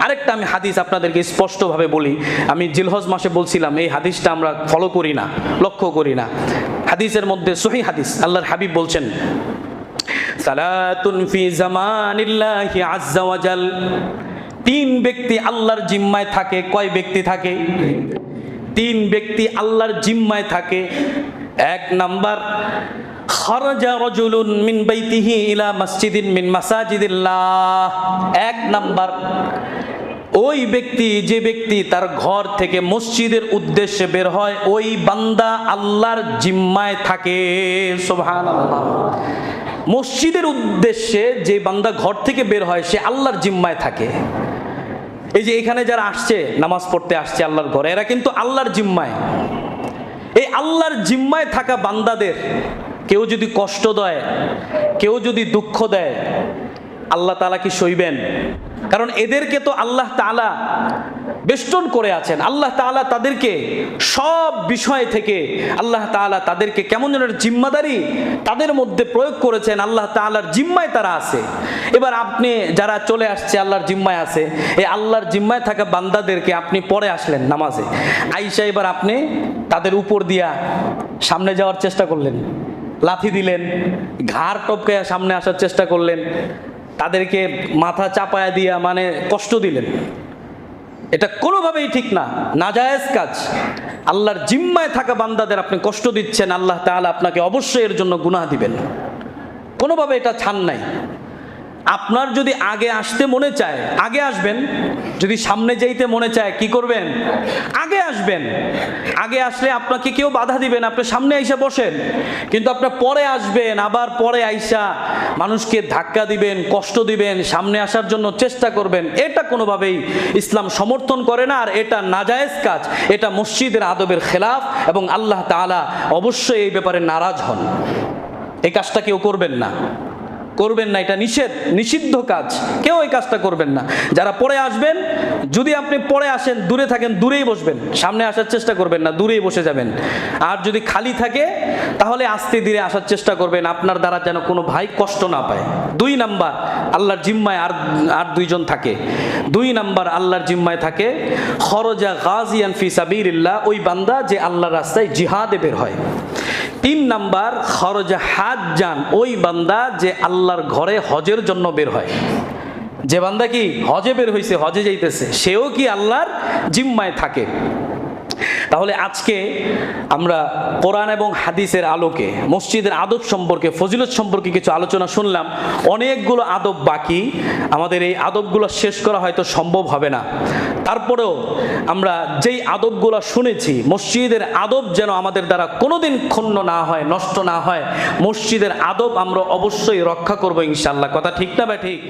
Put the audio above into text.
আরেকটা আমি হাদিস আপনাদেরকে স্পষ্টভাবে বলি, আমি জিলহজ মাসে বলছিলাম এই হাদিসটা আমরা ফলো করি না, লক্ষ্য করি না। হাদিসের মধ্যে সহিহ হাদিস, আল্লাহর হাবিব বলছেন, সালাতুন ফি জামানিল্লাহি আযজা ওয়া জাল, তিন ব্যক্তি আল্লাহর জিম্মায় থাকে। কয় ব্যক্তি থাকে? তিন ব্যক্তি আল্লাহর জিম্মায় থাকে। এক নাম্বার, খারাজা রাজুলুন মিন বাইতিহি ইলা মসজিদিন মিন মাসাজিদিল্লাহ। এক নাম্বার, ওই ব্যক্তি, যে ব্যক্তি তার ঘর থেকে মসজিদের উদ্দেশ্যে বের হয়, ওই বান্দা আল্লাহর জিম্মায় থাকে। সুবহানাল্লাহ। মসজিদের উদ্দেশ্যে যে বান্দা ঘর থেকে বের হয় সে আল্লাহর জিম্মায় থাকে। এই যে এখানে যারা আসছে নামাজ পড়তে আসছে আল্লাহর ঘরে, এরা কিন্তু আল্লাহর জিম্মায়। এই আল্লাহর জিম্মায় থাকা বান্দাদের কেউ যদি কষ্ট দেয়, কেউ যদি দুঃখ দেয়, আল্লাহ তাআলা কি সইবেন? কারণ এদেরকে তো আল্লাহ তাআলা বেষ্টন করে আছেন। আল্লাহ তাআলা তাদেরকে সব বিষয় থেকে আল্লাহ তাআলা তাদেরকে কেমন যেন জিম্মাদারি তাদের মধ্যে প্রয়োগ করেছেন। আল্লাহ তাআলার জিম্মায় তারা আছে। এবার আপনি যারা চলে আসছে আল্লাহর জিম্মায় আছে, এই আল্লাহর জিম্মায় থাকা বান্দাদেরকে আপনি পরে আসলেন নামাজে, আইসা এবার আপনি তাদের উপর দিয়া সামনে যাওয়ার চেষ্টা করলেন, লাথি দিলেন, ঘাড় টপকায়া সামনে আসার চেষ্টা করলেন, তাদেরকে মাথা চাপায়া দিয়া মানে কষ্ট দিলেন। এটা কোনোভাবেই ঠিক না, নাজায়েজ কাজ। আল্লাহর জিম্মায় থাকা বান্দাদের আপনি কষ্ট দিচ্ছেন, আল্লাহ তাআলা আপনাকে অবশ্যই এর জন্য গুনাহ দিবেন। কোনোভাবে এটা ছাড় নাই। আপনার যদি আগে আসতে মনে চায় আগে আসবেন, যদি সামনে যাইতে মনে চায় কি করবেন? আগে আসবেন। আগে আসলে আপনাকে কেউ বাধা দিবেন, আপনি সামনে আইসা বসেন। কিন্তু আপনার পরে আসবেন, আবার পরে আইসা মানুষকে ধাক্কা দিবেন, কষ্ট দিবেন, সামনে আসার জন্য চেষ্টা করবেন, এটা কোনোভাবেই ইসলাম সমর্থন করে না। আর এটা নাজায়েজ কাজ, এটা মসজিদের আদবের খেলাফ এবং আল্লাহ তাআলা অবশ্যই এই ব্যাপারে নারাজ হন। এই কাজটা কেউ করবেন না, করবেন না। এটা নিষিদ্ধ কাজ, কেউ এই কাজটা করবেন না। যারা পরে আসবেন, যদি আপনি পরে আসেন, দূরে থাকেন, দূরেই বসবেন, সামনে আসার চেষ্টা করবেন না, দূরেই বসে যাবেন। আর যদি খালি থাকে তাহলে আস্তে ধীরে আসার চেষ্টা করবেন, আপনার দ্বারা যেন কোনো ভাই কষ্ট না পায়। 2 নাম্বার, আল্লাহর জিম্মায় আর দুইজন থাকে। 2 নাম্বার, আল্লাহর জিম্মায় থাকে খরজা গাজিয়ান ফি সাবিলিল্লাহ, ওই বান্দা যে আল্লাহর রাস্তায় জিহাদে বের হয়। 3 নাম্বার, খরজা হাজ্জান, ওই বান্দা যে আল্লাহর ঘরে হজের জন্য বের হয়। যে বান্দা কি হজে বের হইছে, হজে যাইতেছে, সেও কি আল্লাহর জিম্মায় থাকে। তাহলে আজকে আমরা কোরআন এবং হাদিসের আলোকে মসজিদের আদব সম্পর্কে, ফজিলত সম্পর্কে কিছু আলোচনা শুনলাম। অনেকগুলো আদব বাকি, আমাদের এই আদবগুলো শেষ করা হয়তো সম্ভব হবে না। তারপরেও আমরা যেই আদবগুলো শুনেছি, মসজিদের আদব যেন আমাদের দ্বারা কোনোদিন ক্ষুণ্ণ না হয়, নষ্ট না হয়, মসজিদের আদব আমরা অবশ্যই রক্ষা করব ইনশাআল্লাহ। কথা ঠিক না বা ঠিক?